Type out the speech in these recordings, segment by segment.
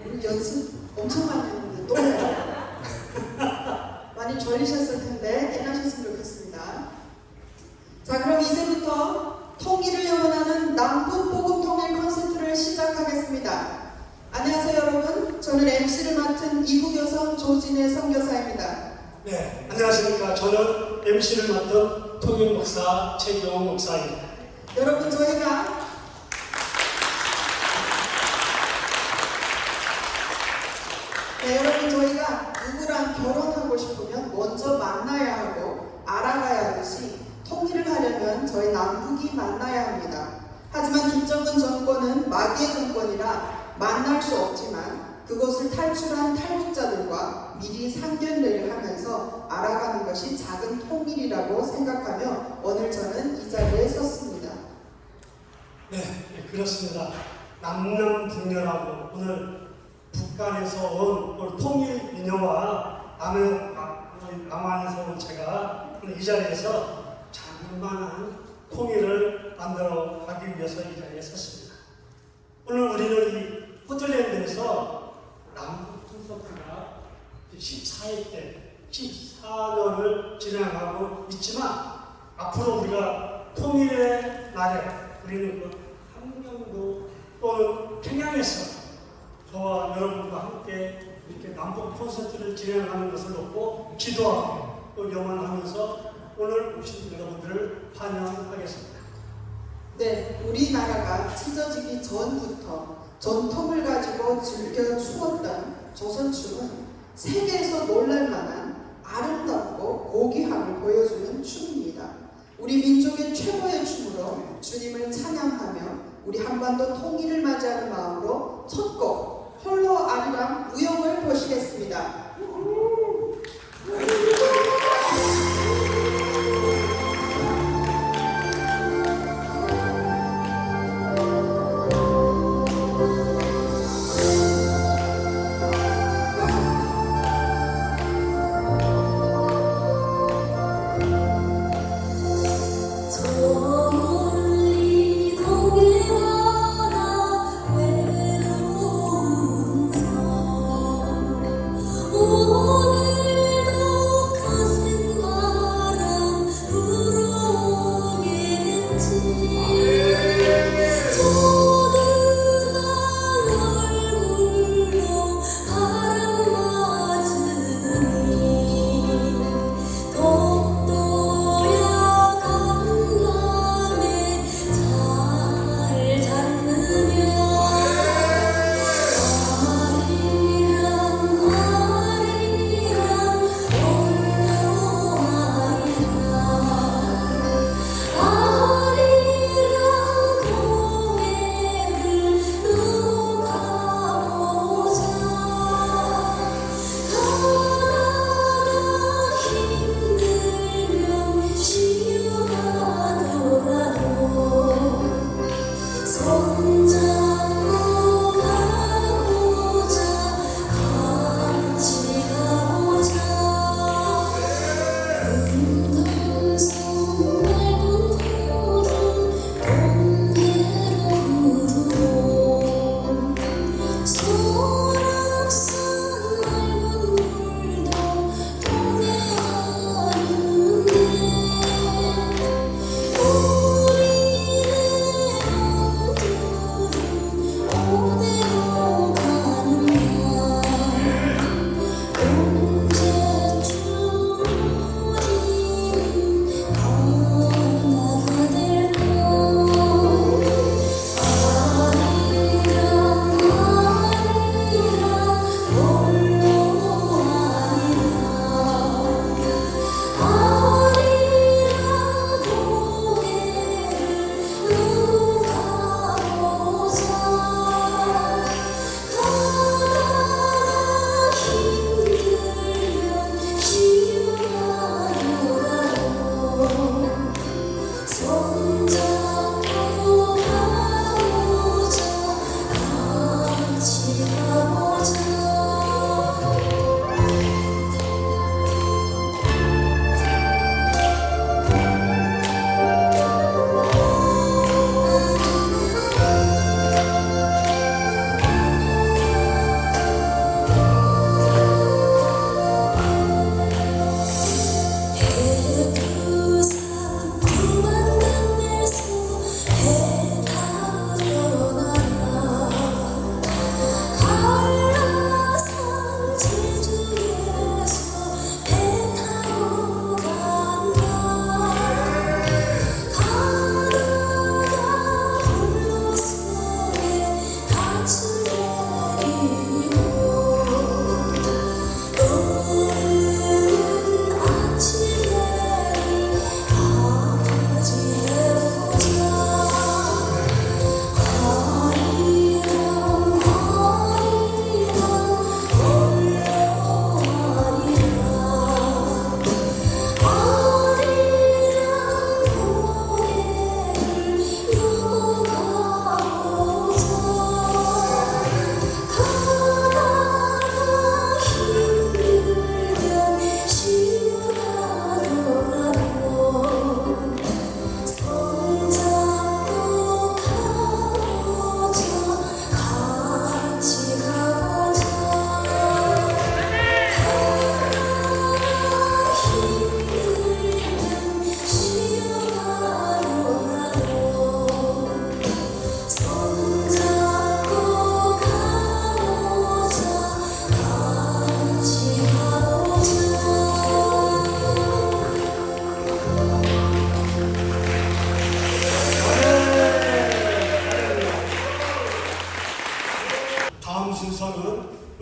오늘 연습 엄청 많이 했는데 또 많이 졸리셨을 텐데 깨나셨으면 좋겠습니다. 자, 그럼 이제부터 통일을 염원하는 남북보급통일 콘서트를 시작하겠습니다. 안녕하세요 여러분. 저는 MC를 맡은 이국여성 조진혜 선교사입니다. 네, 안녕하십니까. 저는 MC를 맡은 통일 목사 최경호 목사입니다. 여러분 저희가 누구랑 결혼하고 싶으면 먼저 만나야 하고 알아가야 하듯이 통일을 하려면 저희 남북이 만나야 합니다. 하지만 김정은 정권은 마귀의 정권이라 만날 수 없지만 그것을 탈출한 탈북자들과 미리 상견례를 하면서 알아가는 것이 작은 통일이라고 생각하며 오늘 저는 이 자리에 섰습니다. 네, 그렇습니다. 남남북녀라고 오늘 북한에서 온 우리 통일 미녀와 남한에서 온 제가 오늘 이 자리에서 장만한 통일을 만들어 가기 위해서 이 자리에 섰습니다. 오늘 우리는 이 호텔랜드에서 남북 콘서트가 14회 때 14년을 진행하고 있지만 앞으로 우리가 통일의 날에 우리는 그 함경도 또는 평양에서 저와 여러분과 함께 이렇게 남북 콘서트를 진행하는 것을 놓고 기도하고 또 염원하면서 오늘 오신 여러분들을 환영하겠습니다. 네, 우리나라가 찢어지기 전부터 전통을 가지고 즐겨 추었던 조선춤은 세계에서 놀랄만한 아름답고 고귀함을 보여주는 춤입니다. 우리 민족의 최고의 춤으로 주님을 찬양하며 우리 한반도 통일을 맞이하는 마음으로 첫 곡 홀로 아리랑 무용을 보시겠습니다. 오늘도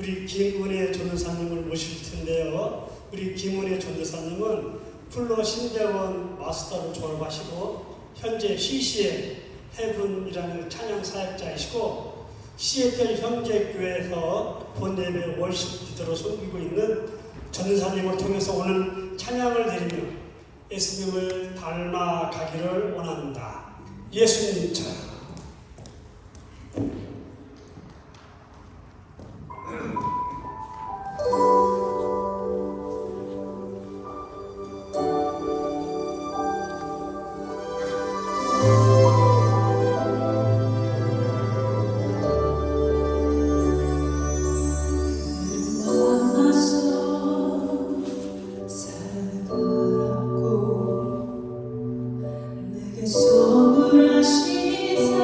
우리 김은혜 전도사님을 모실 텐데요. 우리 김은혜 전도사님은 플러 신대원 마스터로 졸업하시고 현재 CC의 헤븐이라는 찬양 사역자이시고 시애틀 형제교회에서 본예배 월십 리더로 섬기고 있는 전도사님을 통해서 오늘 찬양을 드리며 예수님을 닮아가기를 원합니다. 예수님처럼. 선물하신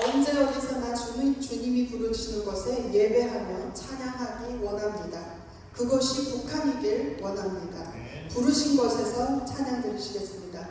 언제 어디서나 주님이 부르시는 것에 예배하며 찬양하기 원합니다. 그것이 북한이길 원합니다. 부르신 것에서 찬양 드리시겠습니다.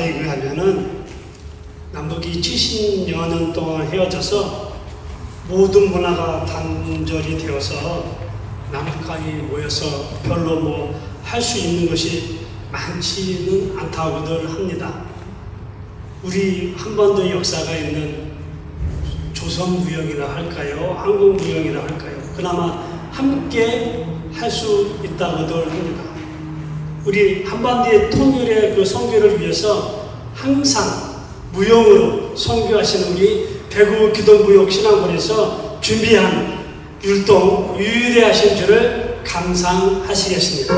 말에 의하면은 남북이 70여 년 동안 헤어져서 모든 문화가 단절이 되어서 남북한이 모여서 별로 뭐 할 수 있는 것이 많지는 않다고들 합니다. 우리 한반도 역사가 있는 조선무역이라 할까요? 한국무역이라 할까요? 그나마 함께 할 수 있다고들 합니다. 우리 한반도의 통일의 그 선교를 위해서 항상 무용으로 선교하시는 우리 대구 기도무역 신앙원에서 준비한 율동 유일하신 줄을 감상하시겠습니다.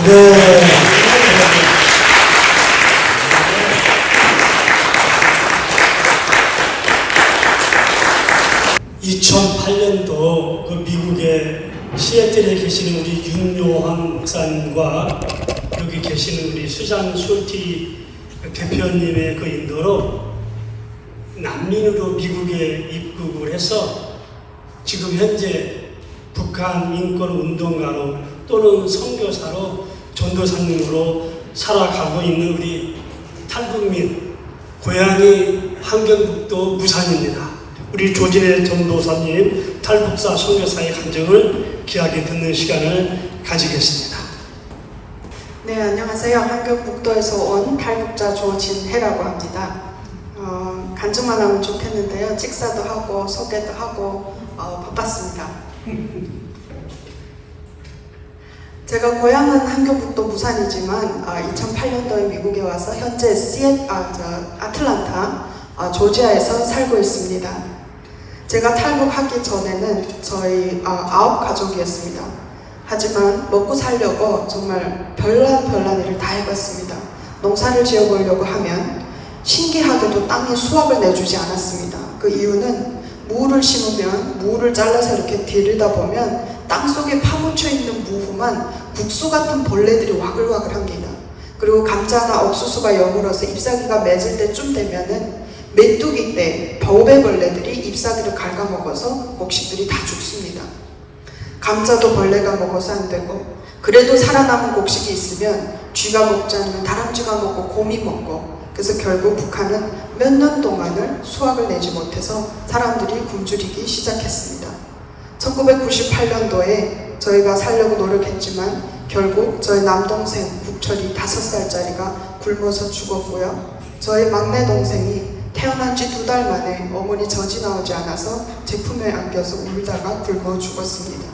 네. 2008년도 그 미국의 시애틀에 계시는 우리 윤요한 목사님과 여기 계시는 우리 수잔 솔티 대표님의 그 인도로 난민으로 미국에 입국을 해서 지금 현재 북한 인권 운동가로 또는 선교사로 전도사님으로 살아가고 있는 우리 탈북민 고향이 함경북도 무산입니다. 우리 조진의 전도사님 탈북자 선교사의 간증을 귀하게 듣는 시간을 가지겠습니다. 네, 안녕하세요. 한경북도에서 온 탈북자 조진혜라고 합니다. 간증만 하면 좋겠는데요. 직사도 하고 소개도 하고 바빴습니다. 제가 고향은 한경북도 무산이지만 2008년도에 미국에 와서 현재 아틀란타 조지아에서 살고 있습니다. 제가 탈북하기 전에는 저희 9가족이었습니다. 하지만 먹고 살려고 정말 별난 일을 다 해봤습니다. 농사를 지어보려고 하면 신기하게도 땅에 수확을 내주지 않았습니다. 그 이유는 무를 심으면 무를 잘라서 이렇게 들이다 보면 땅속에 파묻혀 있는 무후만 국수 같은 벌레들이 와글와글합니다. 그리고 감자나 옥수수가 여물어서 잎사귀가 맺을 때쯤 되면은 메뚜기 때 버베벌레들이 잎사귀를 갉아먹어서 곡식들이 다 죽습니다. 감자도 벌레가 먹어서 안 되고, 그래도 살아남은 곡식이 있으면 쥐가 먹지 않으면 다람쥐가 먹고 곰이 먹고, 그래서 결국 북한은 몇 년 동안을 수확을 내지 못해서 사람들이 굶주리기 시작했습니다. 1998년도에 저희가 살려고 노력했지만 결국 저희 남동생 국철이 5살짜리가 굶어서 죽었고요. 저희 막내 동생이 태어난 지 2달 만에 어머니 젖이 나오지 않아서 제품에 안겨서 울다가 굶어 죽었습니다.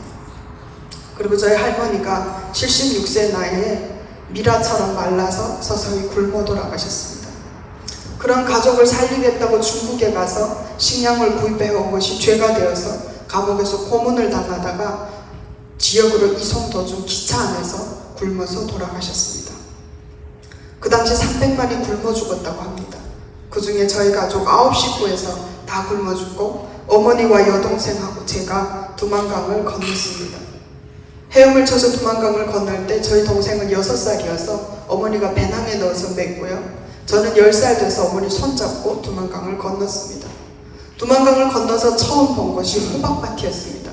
그리고 저희 할머니가 76세 나이에 미라처럼 말라서 서서히 굶어 돌아가셨습니다. 그런 가족을 살리겠다고 중국에 가서 식량을 구입해온 것이 죄가 되어서 감옥에서 고문을 당하다가 지역으로 이송 도중 기차 안에서 굶어서 돌아가셨습니다. 그 당시 300만이 굶어 죽었다고 합니다. 그 중에 저희 가족 9식구에서 다 굶어 죽고 어머니와 여동생하고 제가 두만강을 건넜습니다. 헤엄을 쳐서 두만강을 건널 때 저희 동생은 6살이어서 어머니가 배낭에 넣어서 맸고요. 저는 10살 돼서 어머니 손잡고 두만강을 건넜습니다. 두만강을 건너서 처음 본 것이 호박밭이었습니다.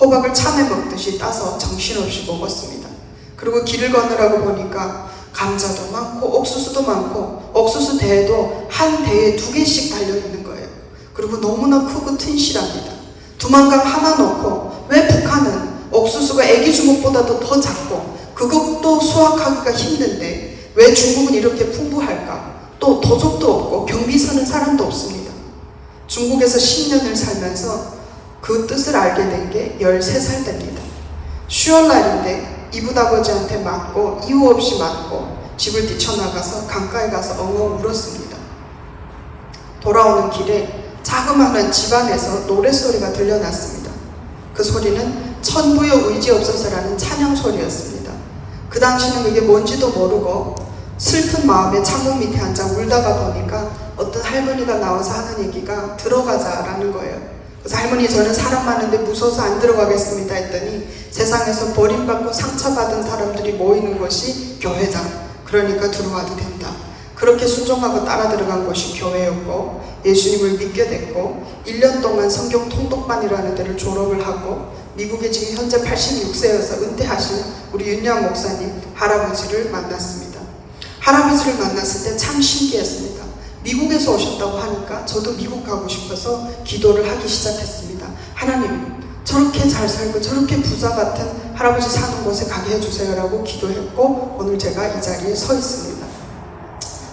호박을 참외 먹듯이 따서 정신없이 먹었습니다. 그리고 길을 건너라고 보니까 감자도 많고 옥수수도 많고 옥수수 대에도 한 대에 2개씩 달려있는 거예요. 그리고 너무나 크고 튼실합니다. 두만강 하나 놓고 왜 북한은 옥수수가 애기 주먹보다도 더 작고 그것도 수확하기가 힘든데 왜 중국은 이렇게 풍부할까? 또 도적도 없고 경비 서는 사람도 없습니다. 중국에서 10년을 살면서 그 뜻을 알게 된 게 13살 때입니다. 10월날인데 이붓아버지한테 맞고 이유 없이 맞고 집을 뛰쳐나가서 강가에 가서 엉엉 울었습니다. 돌아오는 길에 자그마한 집안에서 노랫소리가 들려났습니다. 그 소리는 천부여 의지 없어서라는 찬양 소리였습니다. 그 당시는 그게 뭔지도 모르고 슬픈 마음에 창문 밑에 앉아 울다가 보니까 어떤 할머니가 나와서 하는 얘기가 들어가자라는 거예요. 그래서 할머니 저는 사람 많은데 무서워서 안 들어가겠습니다 했더니 세상에서 버림받고 상처받은 사람들이 모이는 곳이 교회다. 그러니까 들어와도 된다. 그렇게 순종하고 따라 들어간 곳이 교회였고 예수님을 믿게 됐고 1년 동안 성경 통독반이라는 데를 졸업을 하고 미국에 지금 현재 86세여서 은퇴하신 우리 윤양 목사님 할아버지를 만났습니다. 할아버지를 만났을 때 참 신기했습니다. 미국에서 오셨다고 하니까 저도 미국 가고 싶어서 기도를 하기 시작했습니다. 하나님 저렇게 잘 살고 저렇게 부자 같은 할아버지 사는 곳에 가게 해주세요 라고 기도했고 오늘 제가 이 자리에 서 있습니다.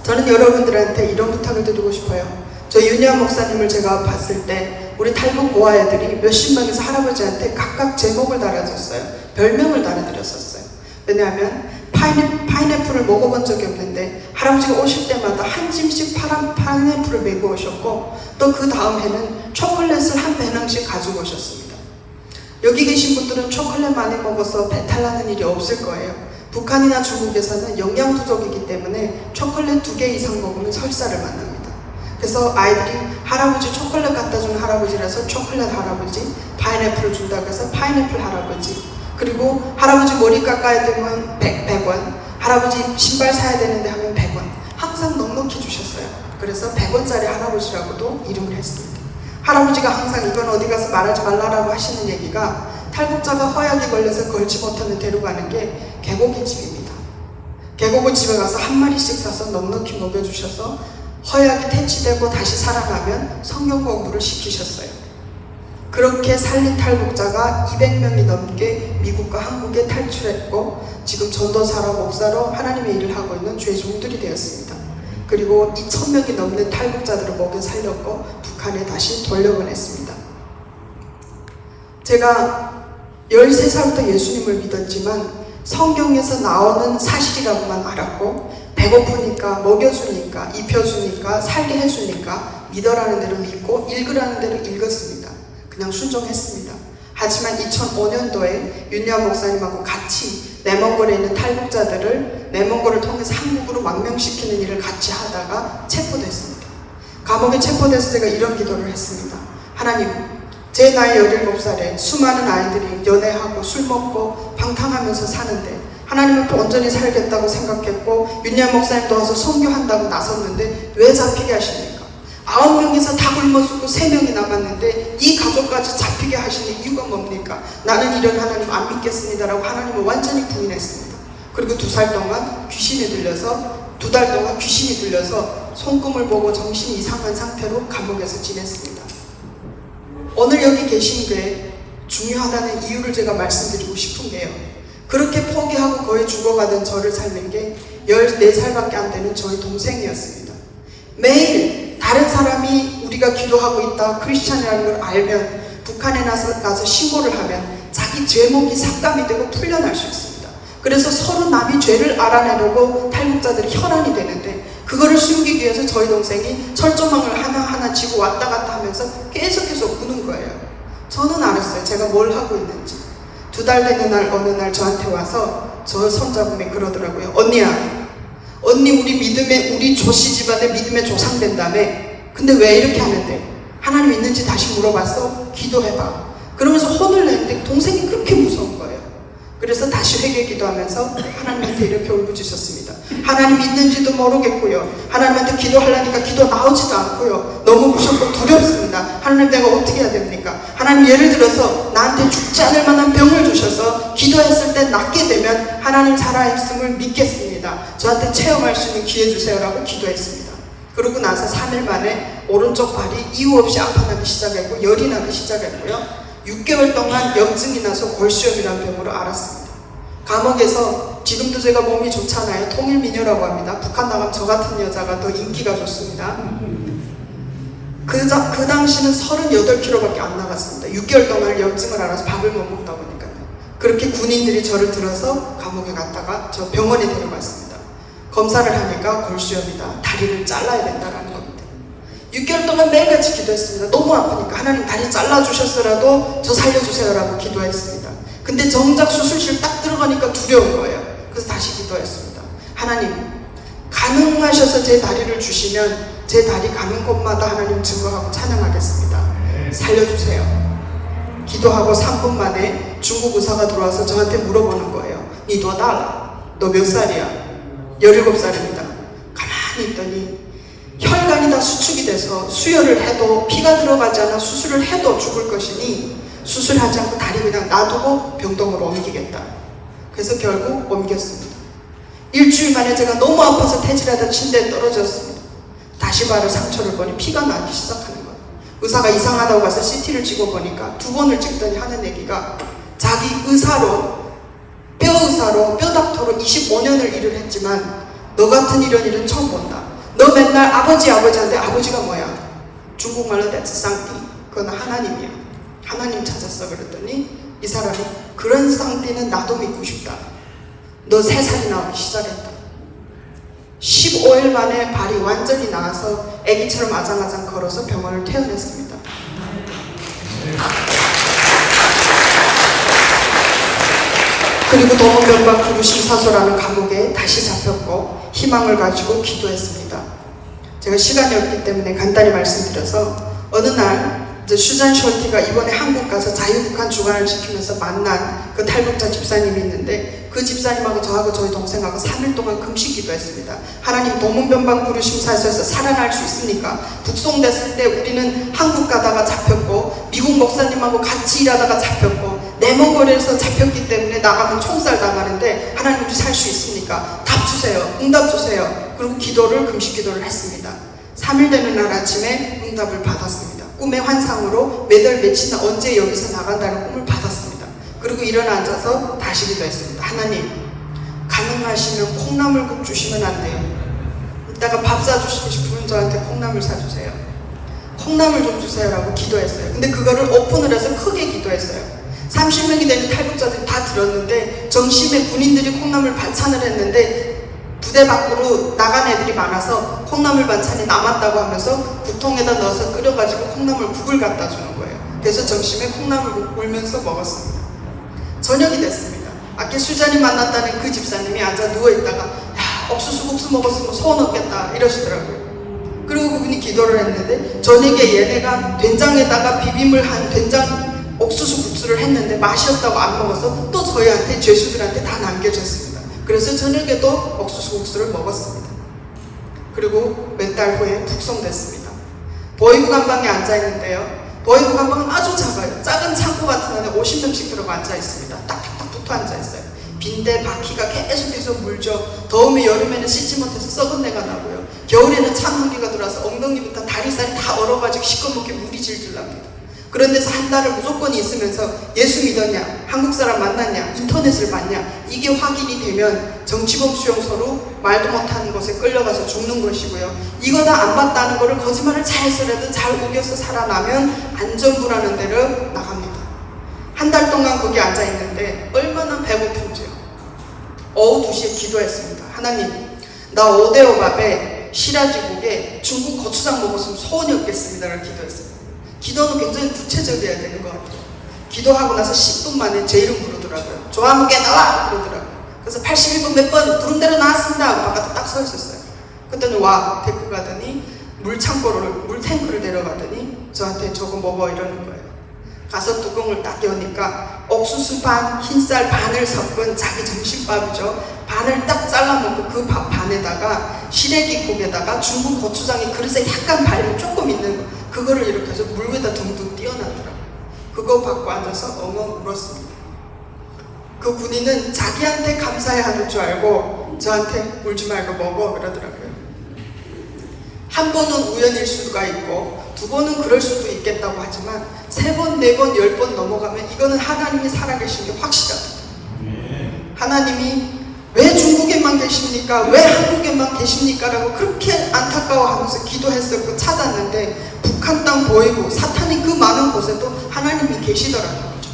저는 여러분들한테 이런 부탁을 드리고 싶어요. 저 윤양 목사님을 제가 봤을 때 우리 탈북 고아 애들이 몇십 명에서 할아버지한테 각각 제목을 달아줬어요. 별명을 달아드렸었어요. 왜냐하면 파인애플을 먹어본 적이 없는데 할아버지가 오실 때마다 한 짐씩 파인애플을 메고 오셨고 또 그 다음 해는 초콜릿을 한 배낭씩 가지고 오셨습니다. 여기 계신 분들은 초콜릿 많이 먹어서 배탈 나는 일이 없을 거예요. 북한이나 중국에서는 영양 부족이기 때문에 초콜릿 2개 이상 먹으면 설사를 만납니다. 그래서 아이들이 할아버지 초콜릿 갖다 주는 할아버지라서 초콜릿 할아버지, 파인애플을 준다고 해서 파인애플 할아버지, 그리고 할아버지 머리 깎아야 되면 100원, 할아버지 신발 사야 되는데 하면 100원 항상 넉넉히 주셨어요. 그래서 100원짜리 할아버지라고도 이름을 했습니다. 할아버지가 항상 이건 어디 가서 말하지 말라라고 하시는 얘기가 탈북자가 허약이 걸려서 걸지 못하면 데려가는 게 개고기집입니다. 개고기집에 가서 한 마리씩 사서 넉넉히 먹여주셔서 허약이 퇴치되고 다시 살아나면 성경 공부를 시키셨어요. 그렇게 살린 탈북자가 200명이 넘게 미국과 한국에 탈출했고 지금 전도사로 목사로 하나님의 일을 하고 있는 주의 종들이 되었습니다. 그리고 2,000명이 넘는 탈북자들을 먹여 살렸고 북한에 다시 돌려보냈습니다. 제가 13살부터 예수님을 믿었지만 성경에서 나오는 사실이라고만 알았고 배고프니까 먹여주니까 입혀주니까 살게 해주니까 믿어라는 대로 믿고 읽으라는 대로 읽었습니다. 그냥 순종했습니다. 하지만 2005년도에 윤야 목사님하고 같이 내몽골에 있는 탈북자들을 내몽골을 통해서 한국으로 망명시키는 일을 같이 하다가 체포됐습니다. 감옥에 체포돼서 제가 이런 기도를 했습니다. 하나님, 제 나이 17살에 수많은 아이들이 연애하고 술 먹고 방탕하면서 사는데 하나님 앞에 온전히 살겠다고 생각했고 윤야 목사님도 와서 선교한다고 나섰는데 왜 잡히게 하십니까? 9명이서 다 굶어 죽고 3명이 남았는데 이 가족까지 잡히게 하시는 이유가 뭡니까? 나는 이런 하나님 안 믿겠습니다라고 하나님을 완전히 부인했습니다. 그리고 2살 동안 귀신이 들려서 2달 동안 귀신이 들려서 손금을 보고 정신이 이상한 상태로 감옥에서 지냈습니다. 오늘 여기 계신 게 중요하다는 이유를 제가 말씀드리고 싶은 게요. 그렇게 포기하고 거의 죽어가던 저를 살린 게 14살밖에 안 되는 저희 동생이었습니다. 매일 다른 사람이 우리가 기도하고 있다 크리스찬이라는 걸 알면 북한에 가서 신고를 하면 자기 죄목이 삭감이 되고 풀려날 수 있습니다. 그래서 서로 남이 죄를 알아내려고 탈북자들이 혈안이 되는데 그거를 숨기기 위해서 저희 동생이 철조망을 하나하나 지고 왔다 갔다 하면서 계속해서 우는 거예요. 저는 알았어요. 제가 뭘 하고 있는지. 2달 되는 날 어느 날 저한테 와서 저 손잡음에 그러더라고요. 언니야, 언니 우리 조씨 집안에 믿음의 조상 된다며. 근데 왜 이렇게 하는데? 하나님 있는지 다시 물어봤어? 기도해봐. 그러면서 혼을 내는데 동생이 그렇게 무서운 거예요. 그래서 다시 회개 기도하면서 하나님한테 이렇게 울부짖었습니다. 하나님 있는지도 모르겠고요. 하나님한테 기도하려니까 기도 나오지도 않고요. 너무 무섭고 두렵습니다. 하나님 내가 어떻게 해야 됩니까? 하나님 예를 들어서 나한테 죽지 않을 만한 병을 주셔서 기도했을 때 낫게 되면 하나님 살아있음을 믿겠습니다. 저한테 체험할 수 있는 기회 주세요라고 기도했습니다. 그러고 나서 3일 만에 오른쪽 발이 이유 없이 아파나기 시작했고 열이 나기 시작했고요. 6개월 동안 염증이 나서 골수염이라는 병으로 앓았습니다. 감옥에서 지금도 제가 몸이 좋잖아요. 통일미녀라고 합니다. 북한 나가면 저 같은 여자가 더 인기가 좋습니다. 그 당시는 38kg밖에 안 나갔습니다. 6개월 동안 염증을 앓아서 밥을 못 먹다 보니까요. 그렇게 군인들이 저를 들어서 감옥에 갔다가 저 병원에 데려갔습니다. 검사를 하니까 골수염이다. 다리를 잘라야 된다라는 겁니다. 6개월 동안 매일같이 기도했습니다. 너무 아프니까 하나님 다리 잘라주셨어라도 저 살려주세요라고 기도했습니다. 근데 정작 수술실 딱 들어가니까 두려운 거예요. 그래서 다시 기도했습니다. 하나님 가능하셔서 제 다리를 주시면 제 다리 가는 곳마다 하나님 증거하고 찬양하겠습니다. 살려주세요. 기도하고 3분 만에 중국 의사가 들어와서 저한테 물어보는 거예요. 니 너다? 너 몇 살이야? 17살입니다. 가만히 있더니 혈관이 다 수축이 돼서 수혈을 해도 피가 들어가지 않아 수술을 해도 죽을 것이니 수술하지 않고 다리 그냥 놔두고 병동으로 옮기겠다. 그래서 결국 옮겼습니다. 일주일 만에 제가 너무 아파서 퇴질하다 침대에 떨어졌습니다. 다시 발을 상처를 보니 피가 나기 시작하는 거예요. 의사가 이상하다고 가서 CT를 찍어보니까 2번을 찍더니 하는 얘기가 자기 의사로 뼈의사로 뼈닥터로 25년을 일을 했지만 너 같은 이런 일은 처음 본다. 너 맨날 아버지 하는데 아버지가 뭐야? 중국말로 that's 쌍띠. 그건 하나님이야. 하나님 찾았어. 그랬더니 이 사람이 그런 쌍띠는 나도 믿고 싶다. 너 3살이 나오기 시작했다. 15일 만에 발이 완전히 나와서 아기처럼 아장아장 걸어서 병원을 퇴원했습니다. 그리고 동원변방 구루심사소라는 감옥에 다시 잡혔고 희망을 가지고 기도했습니다. 제가 시간이 없기 때문에 간단히 말씀드려서 어느 날 슈잔 숄티가 이번에 한국 가서 자유북한 주간을 지키면서 만난 그 탈북자 집사님이 있는데 그 집사님하고 저하고 저희 동생하고 3일 동안 금식 기도했습니다. 하나님 동문변방 구루심사소에서 살아날 수 있습니까? 북송됐을 때 우리는 한국 가다가 잡혔고 미국 목사님하고 같이 일하다가 잡혔고 내몽골에서 잡혔기 때문에 나가면 총살 당하는데 하나님 우리 살 수 있습니까? 답 주세요. 응답 주세요. 그리고 금식 기도를 했습니다. 3일 되는 날 아침에 응답을 받았습니다. 꿈의 환상으로 매달 며칠이나 언제 여기서 나간다는 꿈을 받았습니다. 그리고 일어나 앉아서 다시 기도했습니다. 하나님, 가능하시면 콩나물국 주시면 안 돼요. 이따가 밥 사주시고 싶으면 저한테 콩나물 사주세요. 콩나물 좀 주세요라고 기도했어요. 근데 그거를 오픈을 해서 크게 기도했어요. 30명이 되는 탈북자들이 다 들었는데 정심에 군인들이 콩나물 반찬을 했는데 부대 밖으로 나간 애들이 많아서 콩나물 반찬이 남았다고 하면서 국통에다 넣어서 끓여가지고 콩나물 국을 갖다 주는 거예요. 그래서 정심에 콩나물국 울면서 먹었습니다. 저녁이 됐습니다. 아까 수잔이 만났다는 그 집사님이 앉아 누워있다가 야, 옥수수 국수 먹었으면 소원 없겠다 이러시더라고요. 그리고 그분이 기도를 했는데 저녁에 얘네가 된장에다가 비빔을 한 된장 옥수수 국수를 했는데 맛이 없다고 안 먹어서 또 저희한테 죄수들한테 다 남겨줬습니다. 그래서 저녁에도 옥수수 국수를 먹었습니다. 그리고 몇 달 후에 북송됐습니다. 보이부 감방에 앉아있는데요. 보이부 감방은 아주 작아요. 작은 창고 같은 안에 50명씩 들어가 앉아있습니다. 딱딱딱 붙어 앉아있어요. 빈대 바퀴가 계속해서 물죠. 더우면 여름에는 씻지 못해서 썩은 내가 나고요. 겨울에는 찬 공기가 들어와서 엉덩이부터 다리살이 다 얼어가지고 시커멓게 물이 질질 납니다. 그런 데서 한 달을 무조건 있으면서 예수 믿었냐, 한국 사람 만났냐, 인터넷을 봤냐, 이게 확인이 되면 정치범 수용소로 말도 못하는 곳에 끌려가서 죽는 것이고요. 이거 다 안 봤다는 거를 거짓말을 잘 해서라도 잘 우겨서 살아나면 안전부라는 데를 나갑니다. 한 달 동안 거기 앉아있는데 얼마나 배고픈지요. 오후 2시에 기도했습니다. 하나님, 나 5대5 밥에 시라지국에 중국 고추장 먹었으면 소원이 없겠습니다라고 기도했습니다. 기도는 굉장히 구체적이어야 되는 것 같아요. 기도하고 나서 10분 만에 제 이름 부르더라고요. 조아무개 나와! 그러더라고요. 그래서 81번 몇 번 부른 대로 나왔습니다 하고 바깥에 딱 서 있었어요. 그때는 와 데리고 가더니 물탱크를 데려가더니 저한테 저거 먹어 이러는 거예요. 가서 뚜껑을 딱 여니까 옥수수 반, 흰쌀 반을 섞은 자기 점심밥이죠. 반을 딱 잘라먹고 그 밥 반에다가 시래기국에다가 중국 고추장이 그릇에 약간 발림 조금 있는 거, 그거를 이렇게 해서 물 위에다 둥둥 띄어놨더라고요. 그거 받고 앉아서 엉엉 울었습니다. 그 군인은 자기한테 감사해야 하는 줄 알고 저한테 울지 말고 먹어 그러더라고요. 한 번은 우연일 수가 있고 두 번은 그럴 수도 있겠다고 하지만 3번, 4번, 10번 넘어가면 이거는 하나님이 살아계신 게 확실합니다. 하나님이 왜 중국에만 계십니까? 왜 한국에만 계십니까? 라고 그렇게 안타까워하면서 기도했었고 찾았는데 북한 땅 보이고 사탄이 그 많은 곳에도 하나님이 계시더라는 거죠.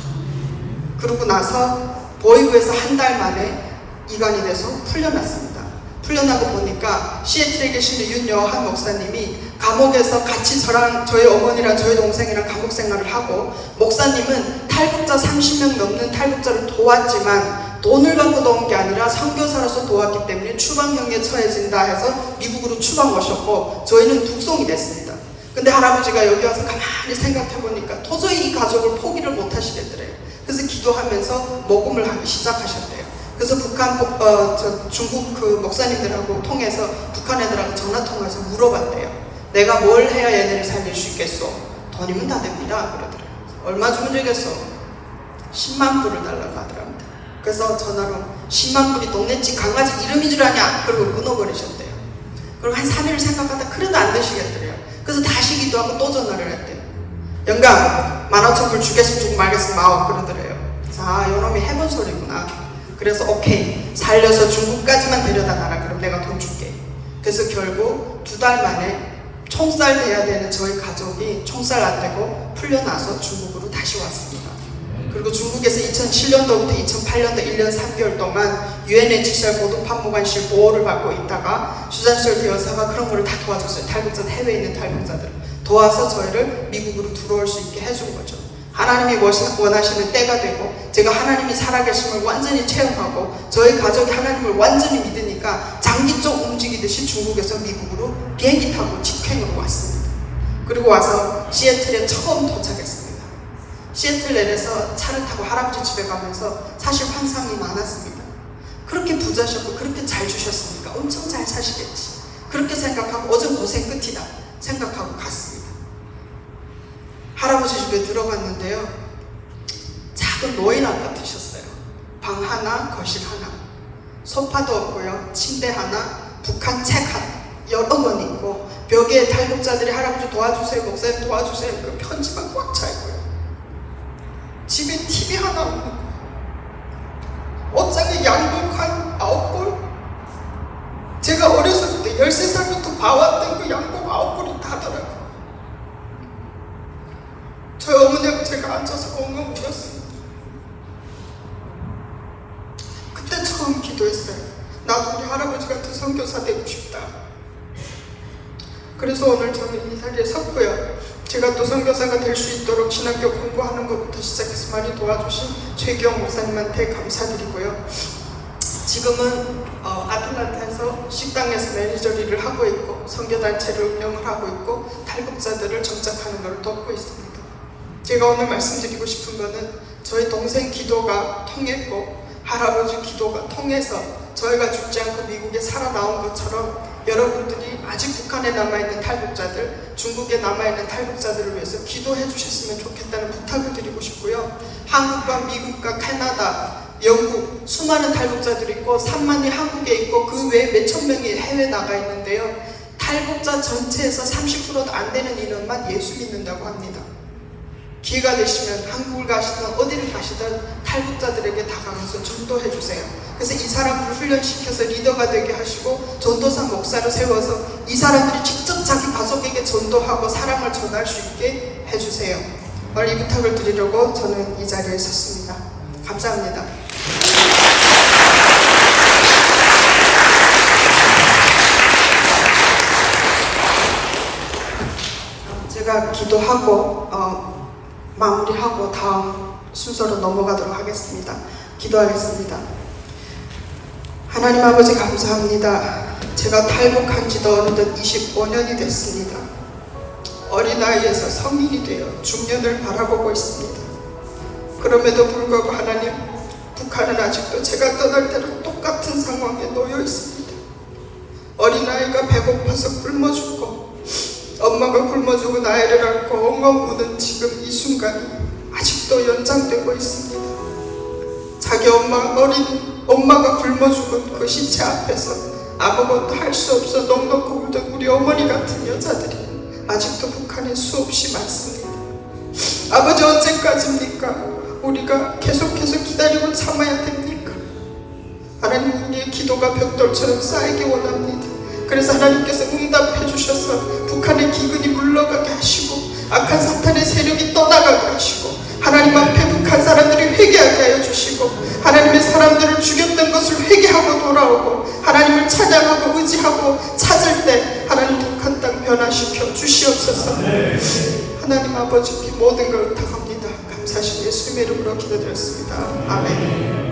그러고 나서 보이부에서 한 달 만에 이관이 돼서 풀려났습니다. 풀려나고 보니까 시애틀에 계시는 윤여한 목사님이 감옥에서 같이 저랑 저희 어머니랑 저희 동생이랑 감옥 생활을 하고, 목사님은 탈북자 30명 넘는 탈북자를 도왔지만 돈을 받고 도운 게 아니라 선교사로서 도왔기 때문에 추방형에 처해진다 해서 미국으로 추방 오셨고 저희는 북송이 됐습니다. 근데 할아버지가 여기 와서 가만히 생각해 보니까 도저히 이 가족을 포기를 못 하시겠더래요. 그래서 기도하면서 모금을 하기 시작하셨대요. 그래서 중국 그 목사님들하고 통해서 북한 애들하고 전화 통화해서 물어봤대요. 내가 뭘 해야 얘네를 살릴 수 있겠어? 돈이면 다 됩니다. 그러더래요. 얼마 주면 되겠어? 10만 불을 달라고 하더랍니다. 그래서 전화로 10만 불이 동네집 강아지 이름인 줄 아냐? 그러고 끊어버리셨대요. 그리고 한 3일을 생각하다 그래도 안 되시겠더래요. 그래서 다시 기도하고 또 전화를 했대요. 영감 15,000불 주겠으면 주고 말겠으면 마오 그러더래요. 아, 요놈이 해본 소리구나. 그래서 오케이, 살려서 중국까지만 데려다 놔라. 그럼 내가 돈 줄게. 그래서 결국 2달 만에 총살 돼야 되는 저희 가족이 총살 안 되고 풀려나서 중국으로 다시 왔습니다. 그리고 중국에서 2007년도부터 2008년도 1년 3개월 동안 UNHCR 고등판무관실 보호를 받고 있다가 수잔솔 대여사가 그런 거를 다 도와줬어요. 탈북자, 해외에 있는 탈북자들 도와서 저희를 미국으로 들어올 수 있게 해준 거죠. 하나님이 원하시는 때가 되고 제가 하나님이 살아계심을 완전히 체험하고 저희 가족이 하나님을 완전히 믿으니까 장기적 움직이듯이 중국에서 미국으로 비행기 타고 직행으로 왔습니다. 그리고 와서 시애틀에 처음 도착했습니다. 시애틀 내려서 차를 타고 할아버지 집에 가면서 사실 환상이 많았습니다. 그렇게 부자셨고 그렇게 잘 주셨으니까 엄청 잘 사시겠지. 그렇게 생각하고 어제 고생 끝이다 생각하고 갔습니다. 할아버지 집에 들어갔는데요. 작은 노인 아파트셨어요. 방 하나, 거실 하나. 소파도 없고요. 침대 하나, 북한 책 하나. 여러 권 있고 벽에 탈북자들이 할아버지 도와주세요, 목사님 도와주세요 그 편지만 꽉 차 있고요. 집에 TV 하나 없는 거예요. 옷장에 양복 한 9벌, 제가 어렸을 때 13살부터 봐왔던 그 양복 9벌이 다더라고요. 저희 어머니하고 제가 앉아서 엉엉 울었습니다. 그때 처음 기도했어요. 나도 우리 할아버지 같은 선교사 되고 싶다. 그래서 오늘 저는 이 자리에 섰고요. 제가 또 선교사가 될 수 있도록 신학교 공부하는 것부터 시작해서 많이 도와주신 최기영 목사님한테 감사드리고요. 지금은 아틀란타에서 식당에서 매니저 일을 하고 있고 선교단체를 운영을 하고 있고 탈북자들을 정착하는 것을 돕고 있습니다. 제가 오늘 말씀드리고 싶은 것은 저희 동생 기도가 통했고 할아버지 기도가 통해서 저희가 죽지 않고 미국에 살아나온 것처럼 여러분들이 아직 북한에 남아있는 탈북자들, 중국에 남아있는 탈북자들을 위해서 기도해 주셨으면 좋겠다는 부탁을 드리고 싶고요. 한국과 미국과 캐나다, 영국 수많은 탈북자들이 있고 3만이 한국에 있고 그 외에 몇천 명이 해외에 나가 있는데요. 탈북자 전체에서 30%도 안 되는 인원만 예수 믿는다고 합니다. 기회가 되시면 한국을 가시든 어디를 가시든 탈북자들에게 다가가서 전도해 주세요. 그래서 이 사람을 훈련시켜서 리더가 되게 하시고 전도사 목사로 세워서 이 사람들이 직접 자기 가족에게 전도하고 사랑을 전할 수 있게 해주세요. 오늘 이 부탁을 드리려고 저는 이 자리에 섰습니다. 감사합니다. 제가 기도하고 마무리하고 다음 순서로 넘어가도록 하겠습니다. 기도하겠습니다. 하나님 아버지 감사합니다. 제가 탈북한 지도 어느덧 25년이 됐습니다. 어린 나이에서 성인이 되어 중년을 바라보고 있습니다. 그럼에도 불구하고 하나님, 북한은 아직도 제가 떠날 때랑 똑같은 상황에 놓여 있습니다. 어린아이가 배고파서 굶어 죽고 엄마가 굶어 죽은 아이를 안고 엉엉 우는 지금 이 순간이 아직도 연장되고 있습니다. 자기 엄마가 굶어 죽은 그 시체 앞에서 아무것도 할 수 없어 넋놓고 울던 우리 어머니 같은 여자들이 아직도 북한에 수없이 많습니다. 아버지 언제까지입니까? 우리가 계속해서 기다리고 참아야 됩니까? 하나님, 우리의 기도가 벽돌처럼 쌓이기 원합니다. 그래서 하나님께서 응답해 주셔서 북한의 기근이 물러가게 하시고 악한 사탄의 세력이 떠나가게 하시고 하나님 앞에 북한 사람들이 회개하게 하여 주시고 하나님의 사람들을 죽였던 것을 회개하고 돌아오고 하나님을 찬양하고 의지하고 찾을 때 하나님 북한 땅 변화시켜 주시옵소서. 하나님 아버지께 모든 걸 부탁합니다. 감사하신 예수님의 이름으로 기도드렸습니다. 아멘.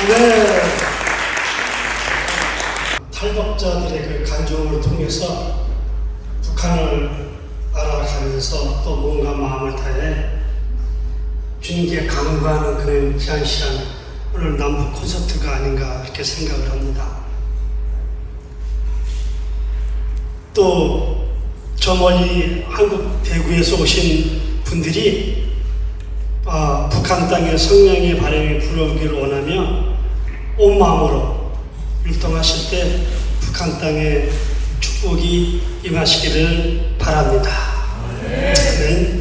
네. 탈북자들의 그 간증을 통해서 북한을 알아가면서 또 뭔가 마음을 다해 주님께 간구하는 그런 귀한 시간, 오늘 남북 콘서트가 아닌가 이렇게 생각을 합니다. 또 저 멀리 한국 대구에서 오신 분들이 북한 땅의 성령의 바람이 불어오기를 원하며 온 마음으로 율동하실 때 북한 땅에 축복이 임하시기를 바랍니다. 아멘.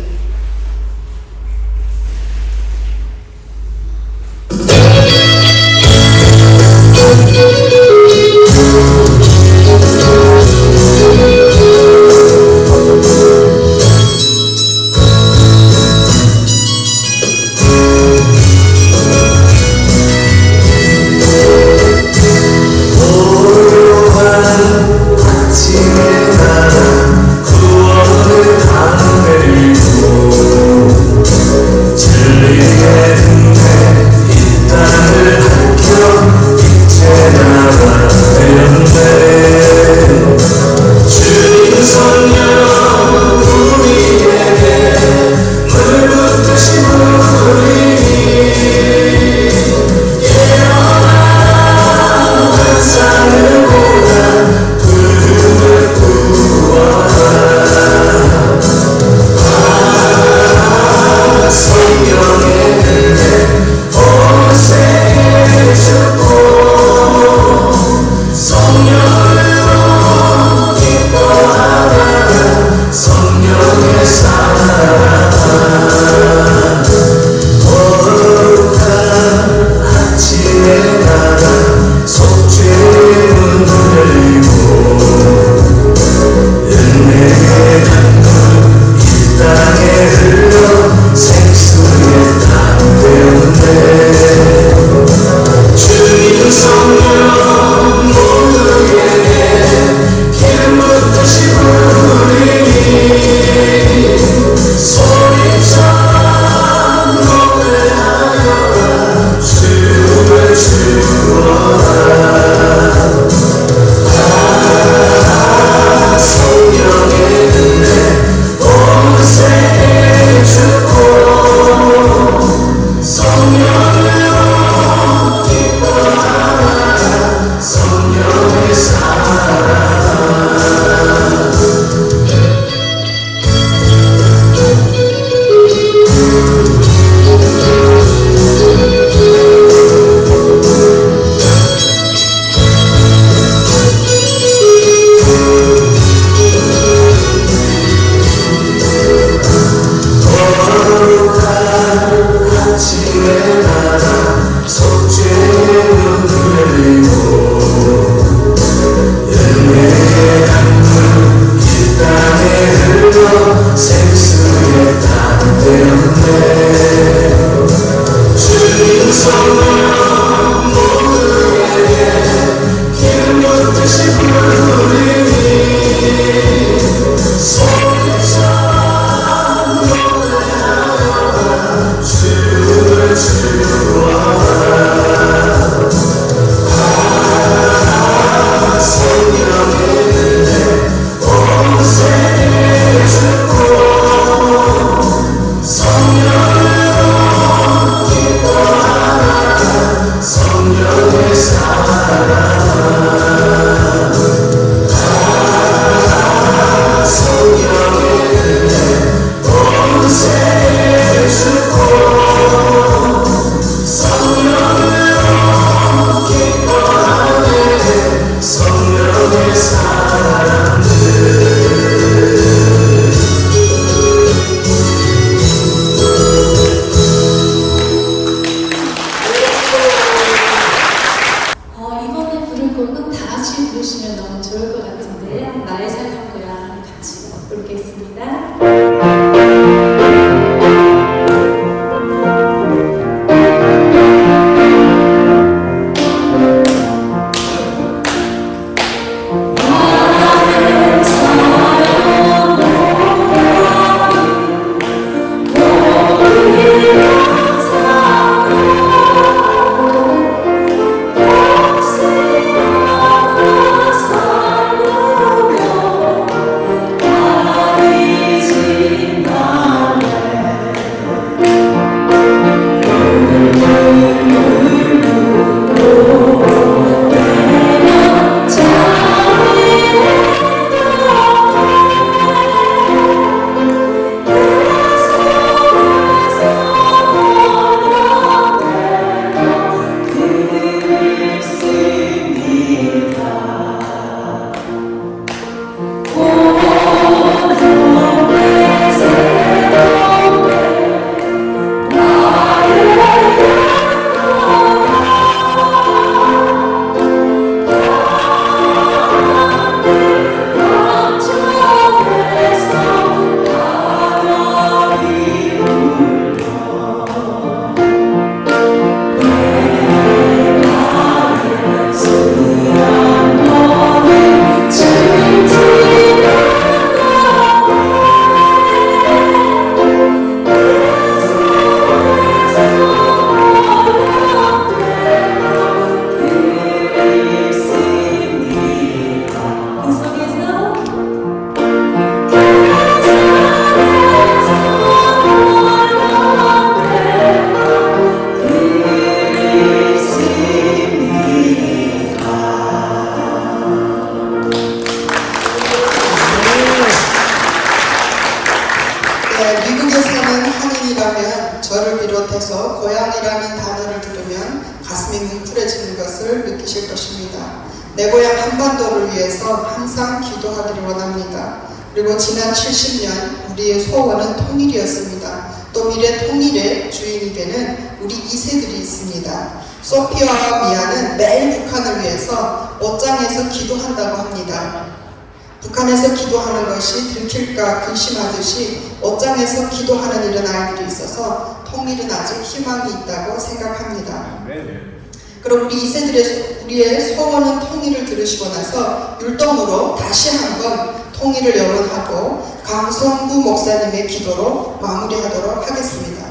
네, 미국에 사는 한인이라면 저를 비롯해서 고향이라는 단어를 들으면 가슴이 뭉클해지는 것을 느끼실 것입니다. 내 고향 한반도를 위해서 항상 기도하기를 원합니다. 그리고 지난 70년 우리의 소원은 통일이었습니다. 또 미래 통일의 주인이 되는 우리 2세들이 있습니다. 소피아와 미아는 매일 북한을 위해서 옷장에서 기도한다고 합니다. 북한에서 기도하는 것이 들킬까 근심하듯이 옷장에서 기도하는 이런 아이들이 있어서 통일은 아직 희망이 있다고 생각합니다. 그럼 우리 2세들의 우리의 소원은 통일을 들으시고 나서 율동으로 다시 한번 통일을 염원하고 강성구 목사님의 기도로 마무리하도록 하겠습니다.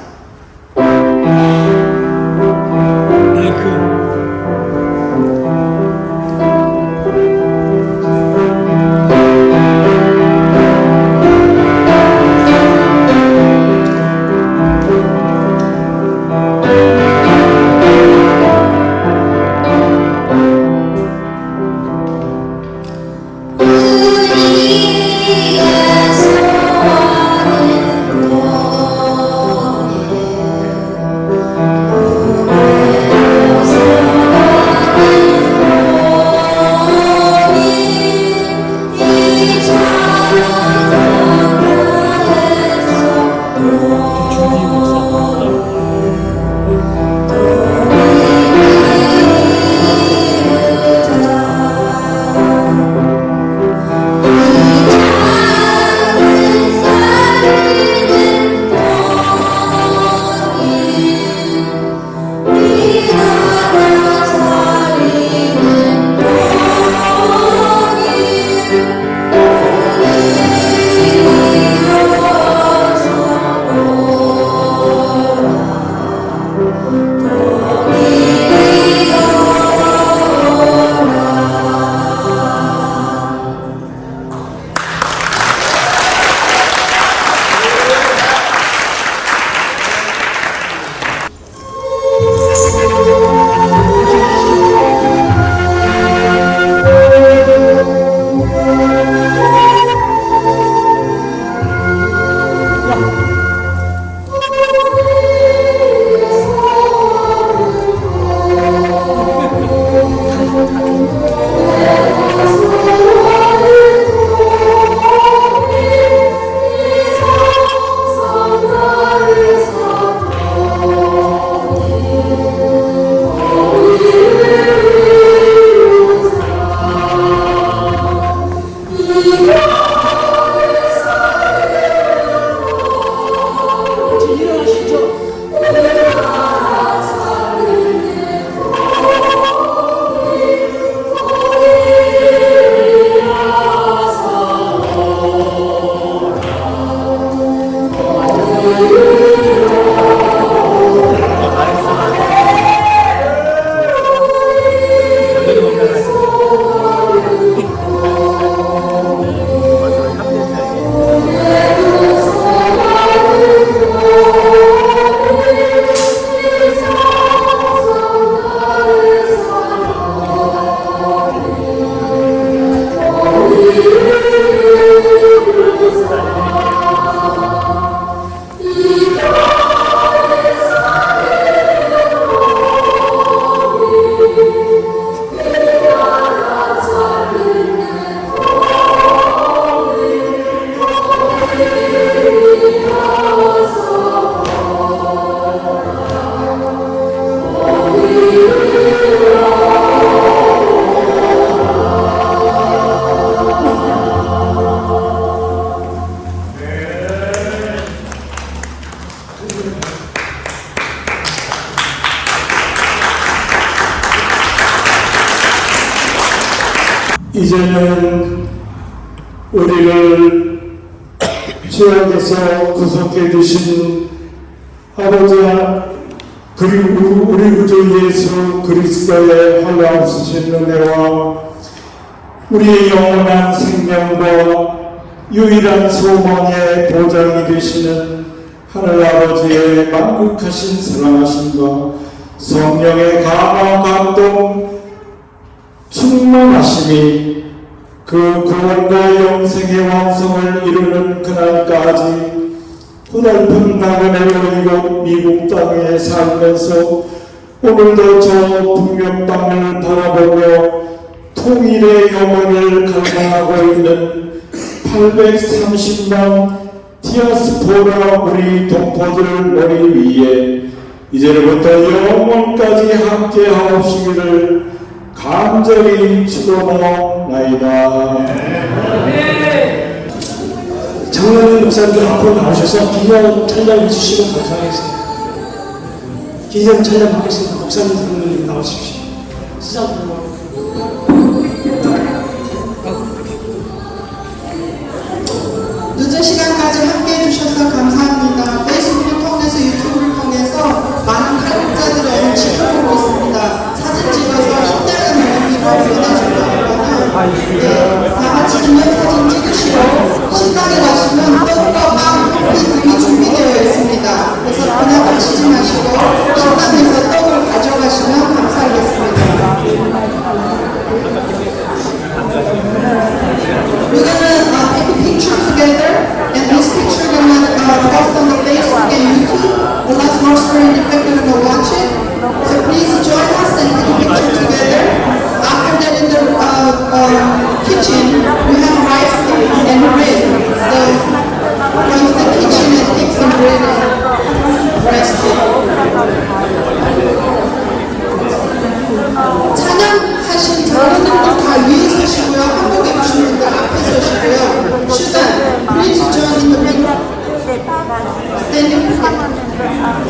이제는 우리를 죄악에서 구속해 주신 아버지와 그리고 우리 구주 예수 그리스도의 한량없으신 은혜와 우리의 영원한 생명과 유일한 소망의 보장이 되시는 하늘 아버지의 만국하신 사랑하심과 성령의 감화 감동 충만하심이 그 구원과 영생의 완성을 이루는 그날까지 고달픈 나그네로 이곳 미국 땅에 살면서 오늘도 저 북녘 땅을 바라보며 통일의 영혼을 갈망하고 있는 830만 디아스포라 우리 동포들 머리 위에 이제부터 영원까지 함께하옵시기를 간절히 축원하옵나이다. 장로님 목사님들 앞으로 나오셔서 기념 찬양 주시면 감사하겠습니다. 기념 찬양 받겠습니다. 목사님들 나오십시오. 시작으로. 늦은 시간까지 함께 해주셔서 감사합니다. 페이스북을 통해서 유튜브를 통해서 많은 탈북자들을 지켜보고 있습니다. 사진 찍어서 힘내는 의미로 보내주고 하거나 다 같이 기념사진 찍으시고 식당에 가시면 떡과 빵, 커피 등이 준비되어 있습니다. 그래서 그냥 가시지 마시고 식당에서 떡을 가져가시면 감사하겠습니다. We're gonna take a picture together, and this picture gonna post on the Facebook and YouTube. The last Northern Effect gonna watch it. So please join us and take a picture together. After that, in the kitchen, we have rice and bread. So go to the kitchen and take some bread and rice cake. 찬양하신 장로님들 다 위에 서시고요. 한국에 오신 분들 앞에 서시고요. 슈단, please join in the big standing.